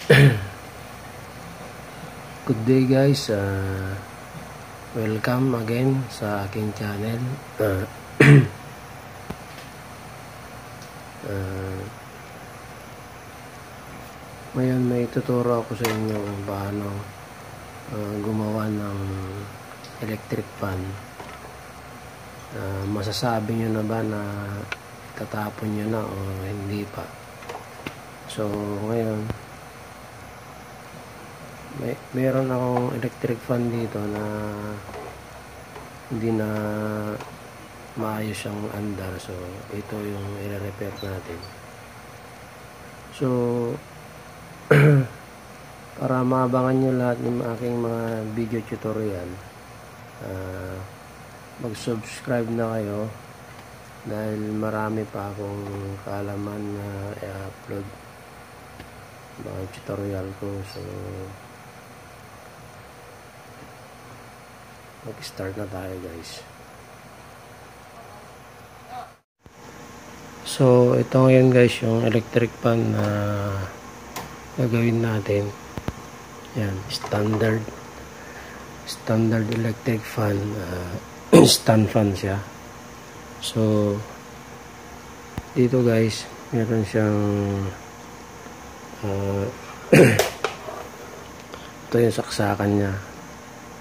Good day guys, welcome again sa aking channel. Ngayon may tuturo ako sa inyo kung paano gumawa ng electric fan. Masasabi nyo na ba na tatapon nyo na o hindi pa? So ngayon meron akong electric fan dito na hindi na maayos ang andar, so ito yung i-repair natin. So para maabangan nyo lahat ng aking mga video tutorial, mag-subscribe na kayo dahil marami pa akong kaalaman na i-upload mga tutorial ko. So mag-start na tayo guys. So ito ngayon guys yung electric fan na gagawin natin. Yan, standard electric fan, stand fan siya. So dito guys meron siyang ito yung saksakan niya.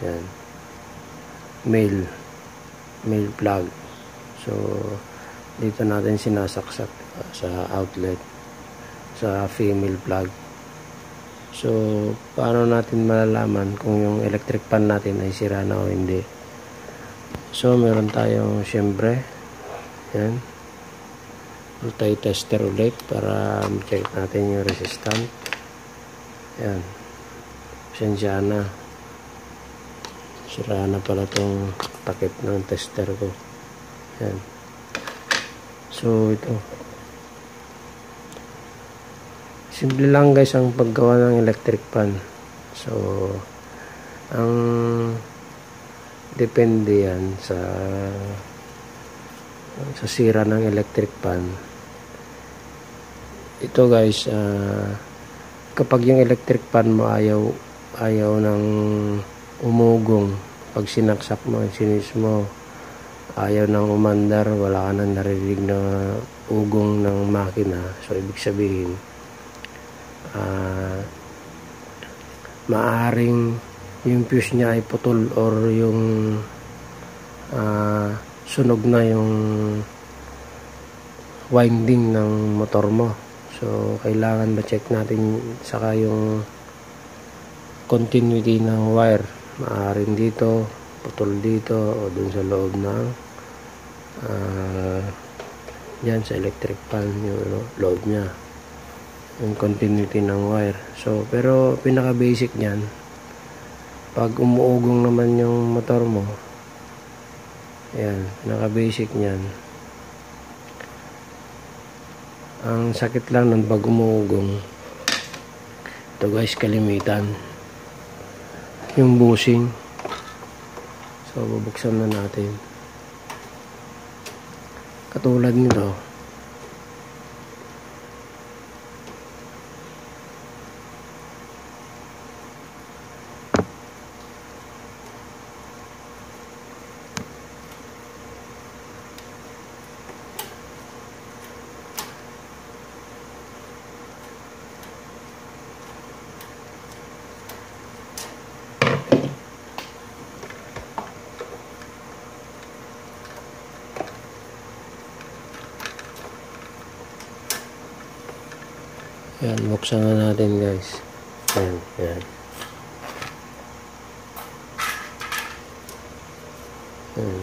Yan, male plug. So dito natin sinasaksak sa outlet sa female plug. So paano natin malalaman kung yung electric fan natin ay sira na o hindi? So meron tayong syempre yan, multi-tester ulit para check natin yung resistance. Yan, pasensya na, sira na pala tong takip ng tester ko. Yan. So ito, simple lang guys ang paggawa ng electric fan. So ang depende yan sa sira ng electric fan. Ito guys, kapag yung electric fan mo ayaw ng umugong, pag sinaksak mo, sinis mo, ayaw nang umandar, wala ka nang narinig na ugong ng makina, so ibig sabihin maaring yung fuse niya ay putol or yung sunog na yung winding ng motor mo. So kailangan ma-check natin saka yung continuity ng wire. Maaring dito putol dito o dun sa loob ng yan sa electric fan yung loob nya, yung continuity ng wire. So pero pinaka basic nyan, pag umuugong naman yung motor mo, yan, pinaka basic nyan, ang sakit lang nun pag umuugong, ito guys, kalimitan yung bushing. So bubuksan na natin. Katulad nito, yan, buksan na natin guys. Yan, yan. Yan.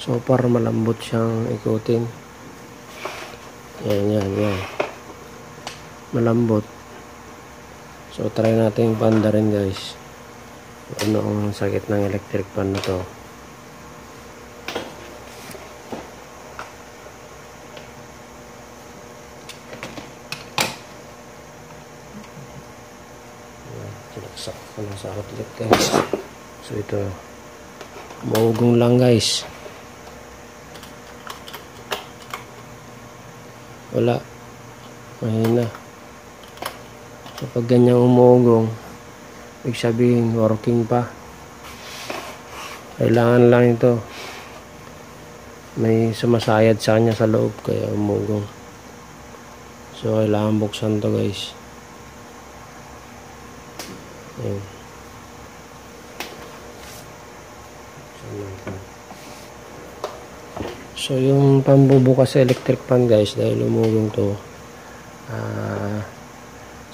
So para malambot siyang ikutin. Yan, yan, yan. Malambot. So try natin panda rin guys. Ano ang sakit ng electric fan na to. Sinaksak ko na sa outlet guys. So ito, umuugong lang guys. Wala, mahina. Kapag ganyang umuugong, ibig sabihin working pa. Kailangan lang ito, may sumasayad sa kanya sa loob kaya umugong. So kailangan buksan to guys. Ayan. So yung pambubukas sa electric fan guys, dahil umugong to,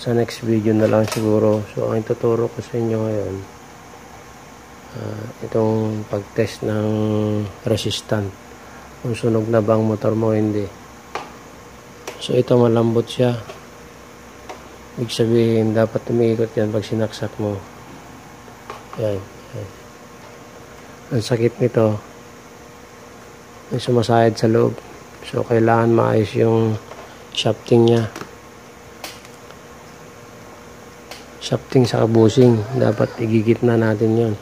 sa next video na lang siguro. So ang ituturo ko sa inyo ngayon, itong pag-test ng resistant, kung sunog na bang motor mo hindi. So ito malambot siya, ibig sabihin dapat umiikot yan pag sinaksak mo. Yan. Ang sakit nito, may sumasayad sa loob, so kailangan maayos yung shafting nya. Shafting sa busing, dapat igigit na natin yon.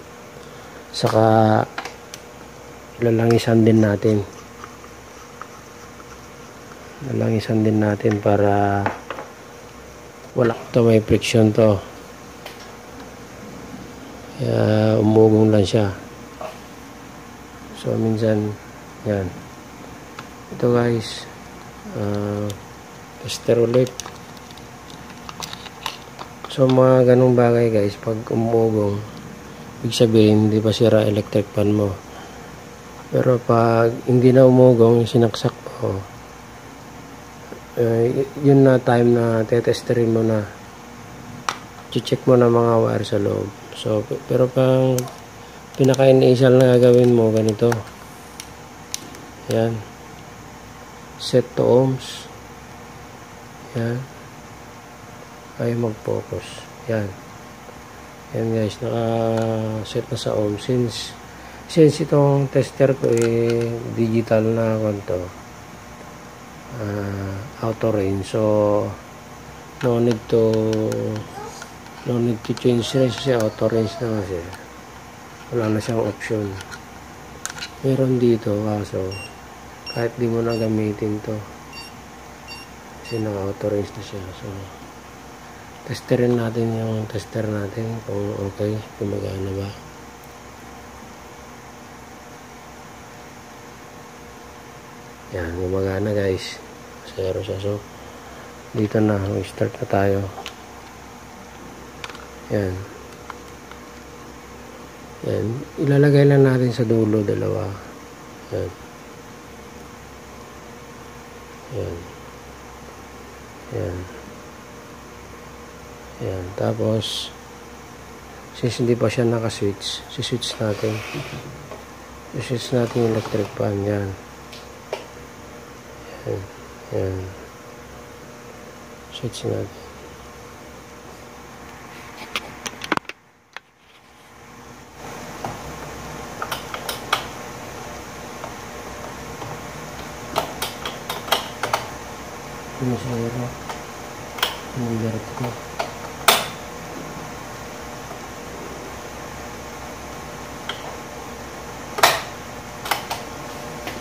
Saka lalangisan din natin. Lalangisan din natin para wala to, may friction to. Kaya umugong lang siya. So minsan yan. Ito guys, tester ulit. So mga ganung bagay guys, pag umugong, ibig sabihin hindi pa sira electric fan mo. Pero pag hindi na umugong, sinaksak mo, yun na time na tetesterin mo na, check mo na mga wire sa loob. So pero pang pinaka-initial na gagawin mo, ganito. Yan, set to ohms. Yan, ay mag-focus. Yan. Yan guys, naka-set na sa ohms. Since itong tester ko digital na konto, auto range, so no need to change range kasi auto range na kasi. Wala na siyang option. Meron dito kaso kahit di mo na gamitin to kasi naka-auto range na siya. So testerin natin yung tester natin kung okay, gumagana ba. Yan, gumagana guys. Zero siya. So dito na, start na tayo. Yan. Yan, ilalagay lang natin sa dulo dalawa. Yan. Yan. Yan. Yan. Tapos since hindi pa siya naka-switch, si-switch natin. Si-switch natin yung electric fan. Yan. Yan. Yan. Switch natin. Ini saya number ko.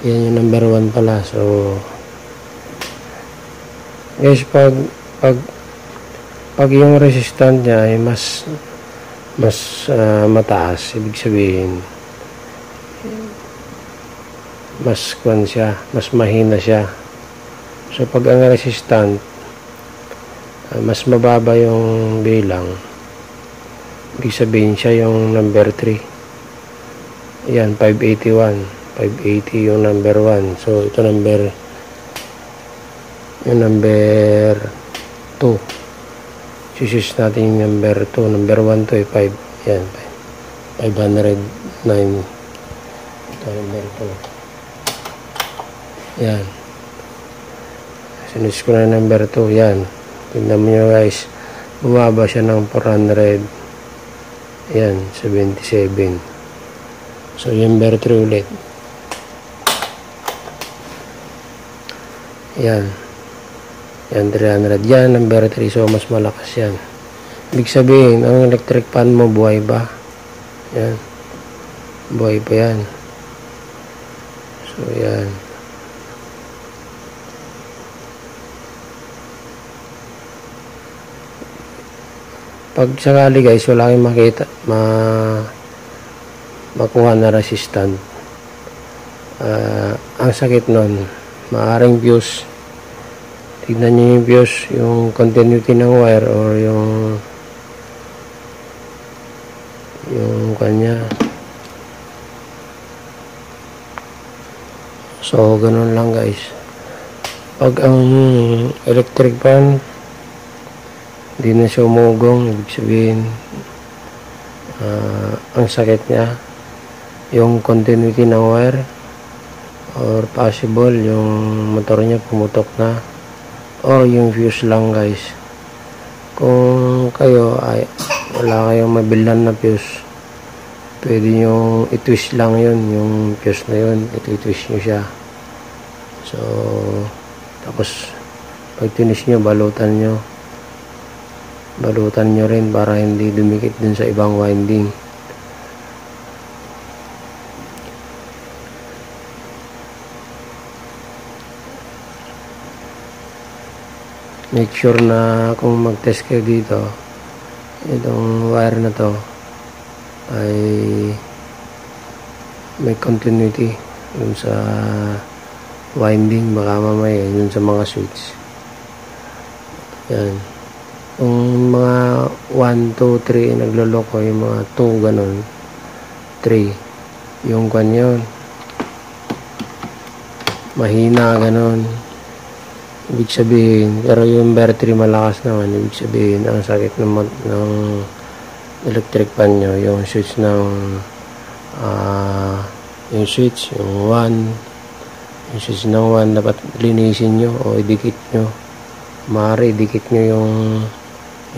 Yan yung number 1 pala. So guys, pag yung resistant niya ay mas mataas, ibig sabihin mas kwan siya, mas mahina siya. So pag ang resistant mas mababa yung bilang, ibig sabihin siya yung number 3. Yan, 580 yung number 1. So ito yung number 2. Sisis natin yung number 2. Number 1 to 5. Yan, 509. Ito number 2. Yan. Sinis ko na number 2. Yan. Tingnan mo nyo guys. Bumaba siya ng 400. Yan. 77. So, number 3 ulit. Yan. Yan, 300. Yan, number 3. So, mas malakas yan. Ibig sabihin, ang electric fan mo buhay ba? Yan. Buhay pa yan. So, yan. Pag sakali guys, wala kayong makita, makuha na resistant. Ang sakit nun, maaaring fuse. Tignan nyo yung fuse, yung continuity ng wire or yung kanya. So, ganun lang guys. Pag ang electric fan hindi na siya umugong, ibig sabihin ang sakit niya yung continuity ng wire or possible yung motor niya pumutok na o yung fuse lang guys. Kung kayo ay wala kayong mabilhan na fuse, pwede nyo i-twist lang yun, yung fuse na yun, i-twist nyo siya. So tapos pag twist nyo, balutan nyo rin para hindi dumikit dun sa ibang winding. Make sure na kung mag-test kayo dito, itong wire na to ay may continuity dun sa winding, baka mamaya dun sa mga switch. Yan. Kung mga 1, 2, 3 nagloloko, yung mga 2 ganun, 3 yung kwan yun mahina ganun, ibig sabihin. Pero yung battery malakas naman, ibig sabihin ang sakit ng electric fan nyo, yung switch ng yung switch, yung 1, yung switch ng 1 dapat linisin nyo o idikit nyo. Maaari idikit nyo yung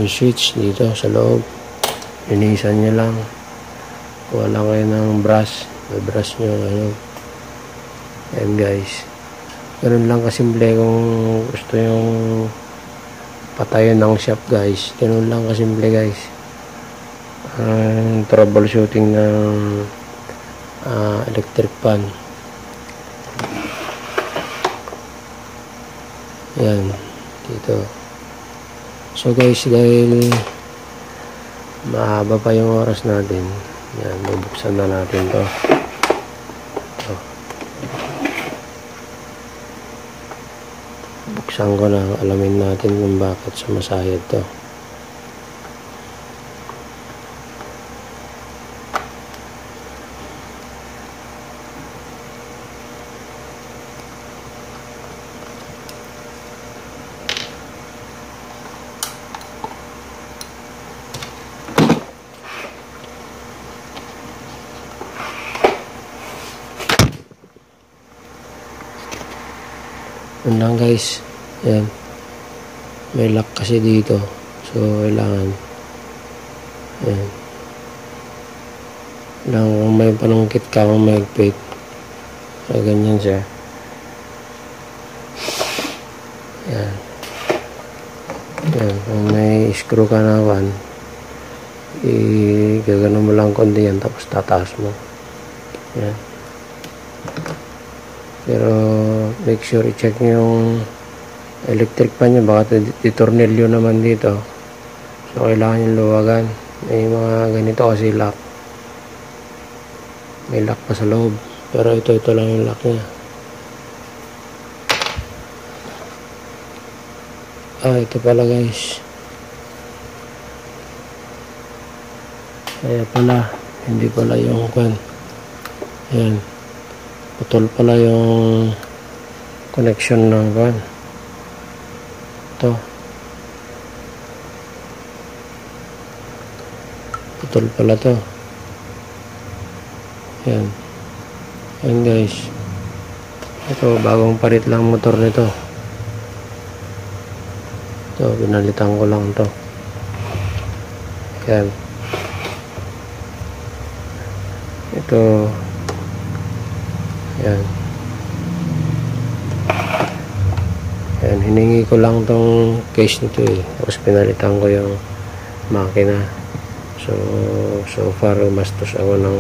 switch dito sa loob, linisan nyo lang. Kuha lang kayo ng brush, brush nyo ano. Ayan guys, ganun lang kasimple. Kung gusto yung patayon ng shop guys, ganun lang kasimple guys. Troubleshooting ng electric fan. Ayan dito. So guys, dahil mahaba pa yung oras natin, yan, bubuksan na natin to. Buksan ko na, alamin natin kung bakit sumasayad to. Yun lang guys. Yan. May lock kasi dito. So, kailangan. Yan. Kung may panungkit ka, kung may higpit. So, ganyan siya. Yan. Yan. Kung may screw ka na kan, gagano mo lang konti yan, tapos tataas mo. Yan. Pero make sure i-check nyo yung electric pan nyo, baka titornilyo naman dito. So kailangan yung luwagan. May mga ganito kasi lock, may lock pa sa loob, pero ito lang yung lock nya. Ito pala guys, kaya pala hindi pala yung kan. Yan, putol pala yung connection ng van. Ito putol pala to. Yan. Yan guys, ito bagong parit lang motor nito. Ito binalitan ko lang to. Yan. Ito. Yan. Yan, hiningi ko lang tong case nito eh. Tapos pinalitan ko yung makina. So far gumastos ako ng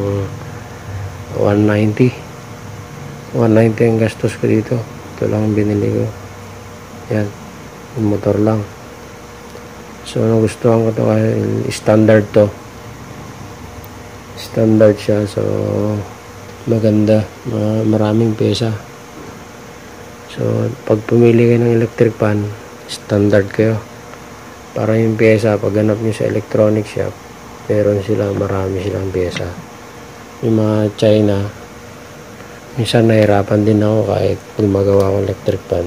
190 ang gastos ko dito. Ito lang ang binili ko. Yan, yung motor lang. So nagustuhan ko to kasi standard to. Standard siya, so maganda, maraming pyesa. So pag pumili kayo ng electric pan, standard kayo. Para yung pyesa, pag hanap nyo sa electronic shop, meron sila, marami silang pyesa. Yung mga China, minsan nahirapan din ako kahit gumagawa ko electric pan.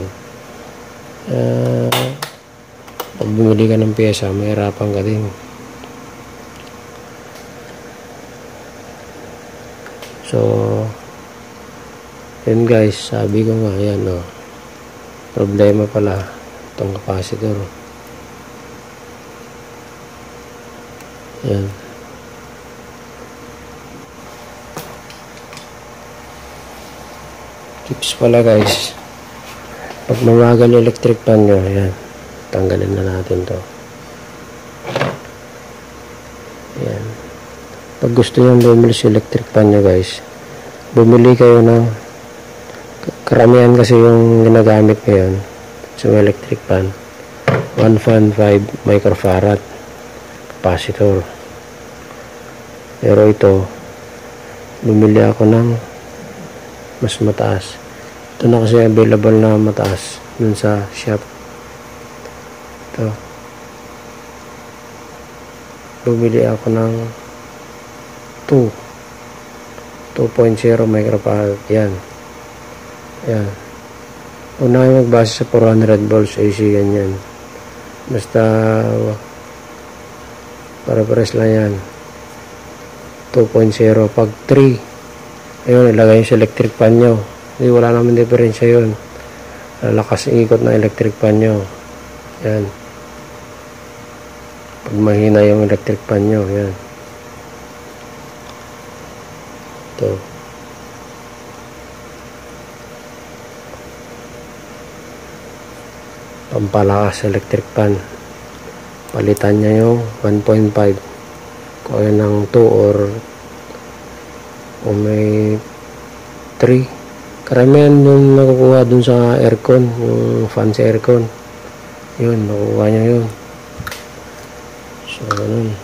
Pag bumili ka ng pyesa, mahirapan ka din. So yun guys, sabi ko nga, yan o, problema pala itong capacitor. Yan. Tips pala guys, pag mabagal yung electric pan nyo, yan, tanggalin na natin to. Yan. Pag gusto nyo bumili sa electric pan nyo guys, bumili kayo ng, karamihan kasi yung ginagamit ngayon sa electric pan, 1.5 microfarad capacitor. Pero ito, bumili ako ng mas mataas. Ito na kasi available na mataas dun sa shop. Ito. Bumili ako ng 2.0 microfarad. Yan. Yan. Una magbase sa 400 volts AC, ganyan. Basta para-pares lang yan. 2.0. Pag 3, ayun, ilagay yung sa electric pan nyo. Hindi, wala naman diferensya yun. Lakas ang ikot ng electric pan nyo. Yan. Pag mahina yung electric pan nyo, yan. Ito. Pampalakas electric pan. Palitan niya yung 1.5. Kung ayun ng 2 or may 3. Karamihan yung nakukuha dun sa aircon, yung fan sa aircon. Yun, nakukuha niya yun. So, ganun.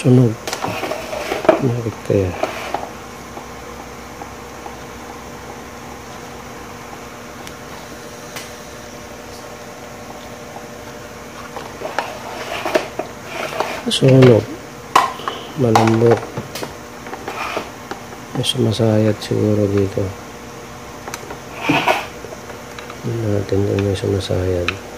Sunog. Bakit kaya? Sunog. Malambot. May sumasayat siguro dito. Hindi natin kung may sumasayat.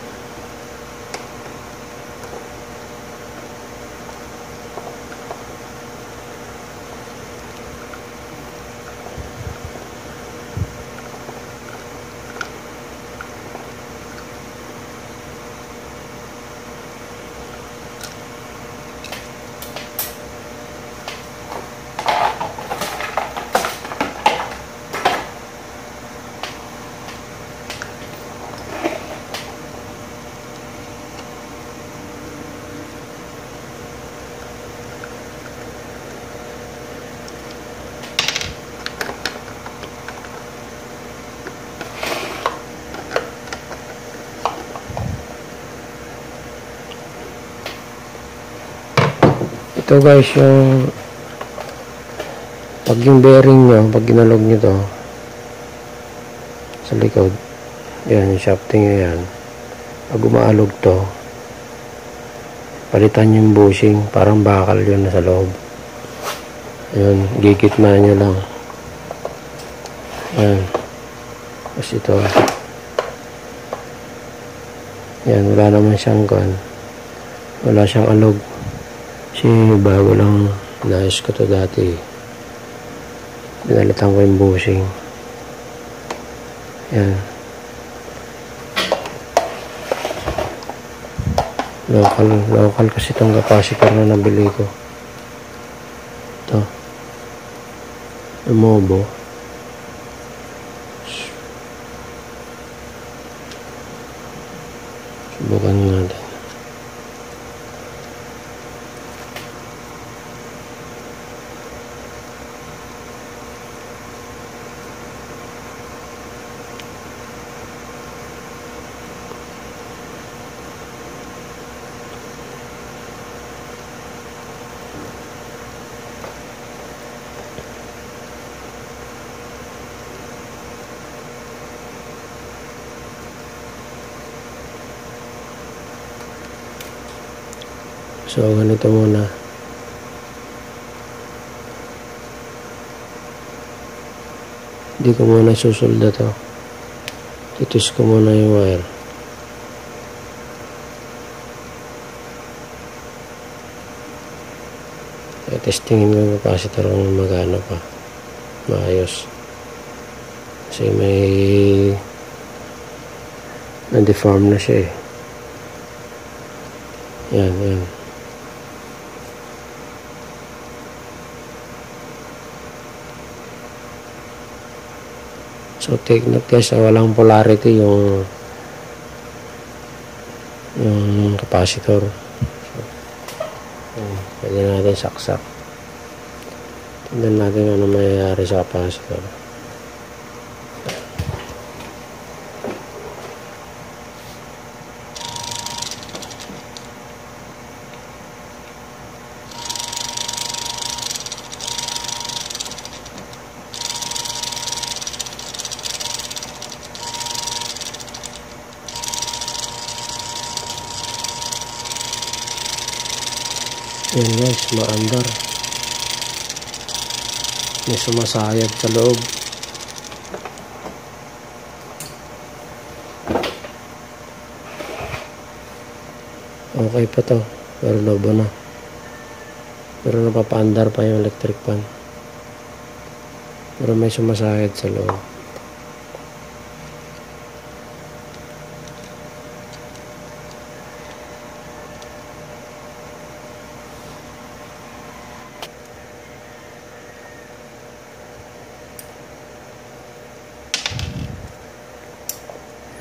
Ito guys, yung bearing nyo, pag ginalog nyo to sa likod, yan, yung shafting nyo yan, pag umaalog to, palitan yung bushing, parang bakal yun nasa loob. Yun, gigitna nyo lang. Yan. Tapos ito, yan, wala naman siyang wala siyang alog. Kasi bago lang naayos ko to dati. Pinalitan ko yung bushing. Yan. Local kasi itong capacitor na nabili ko. Ito. Mobo. Subukan natin. So, ganito muna. Hindi ko muna susulda to. Titis ko muna yung wire. Testingin ko yung capacitor kung magana pa. Maayos. Kasi may na-deform na siya eh. Yan. So, take note guys, walang polarity yung capacitor. So, pwede natin saksak. Tignan natin ano mayayari sa capacitor. Yan guys, maandar. May sumasayad sa loob. Okay pa to, pero lobo na. Pero napapaandar pa yung electric fan. Pero may sumasayad sa loob.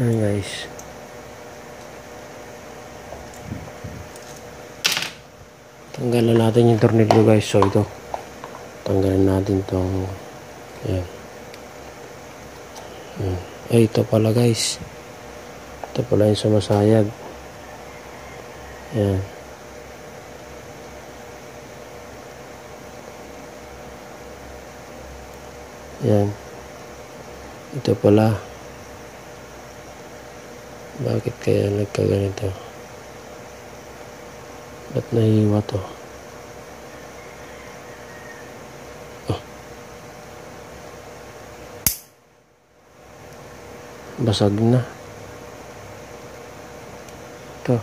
Ayan guys. Tanggalan natin yung tornilyo guys. So ito. Tanggalan natin itong ayan. Ay ito pala guys. Ito pala yung sumasayad. Ayan. Ayan. Ito pala. Bakit kaya nagkaganito? Ba't nahiwa to? Oh. Basag na. Ito.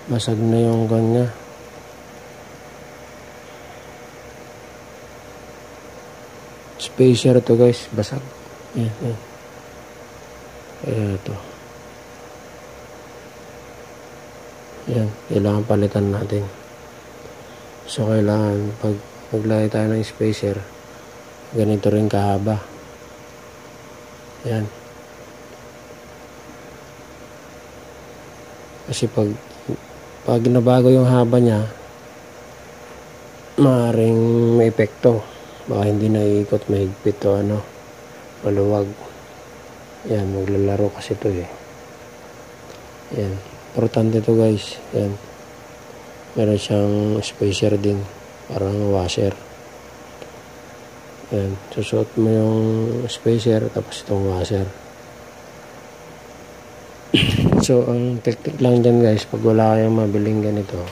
Basag na yung kanya. Spacer to guys. Basag. Yan. Ayan ito. Yan, kailangan palitan natin. So kailangan pag maglagay tayo ng spacer, ganito rin kahaba. Yan. Kasi pag nabago yung haba niya, maaaring may epekto. Baka hindi na iikot, mahigpit o maluwag. Yan, maglalaro kasi ito eh. Yan. Importante ito guys. Yan. Meron siyang spacer din. Parang washer. Yan. Susuot mo yung spacer tapos itong washer. So, ang technique lang dyan guys, pag wala kayong mabiling ganito,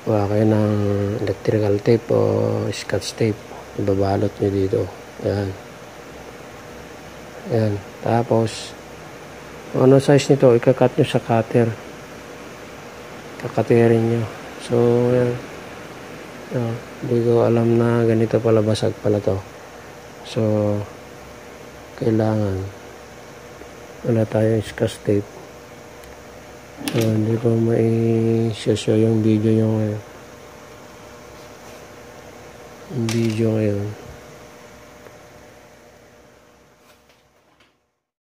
wala kayo ng electrical tape o scotch tape, ibabalot nyo dito. Yan. Yan. Tapos, ano size nito, ikakat nyo sa cutter. Kakaterin nyo. So, yan. Hindi ko alam na ganito pala, basag pala to. So, kailangan wala tayong scotch tape. So, hindi ko mai-show yung video yung video ngayon.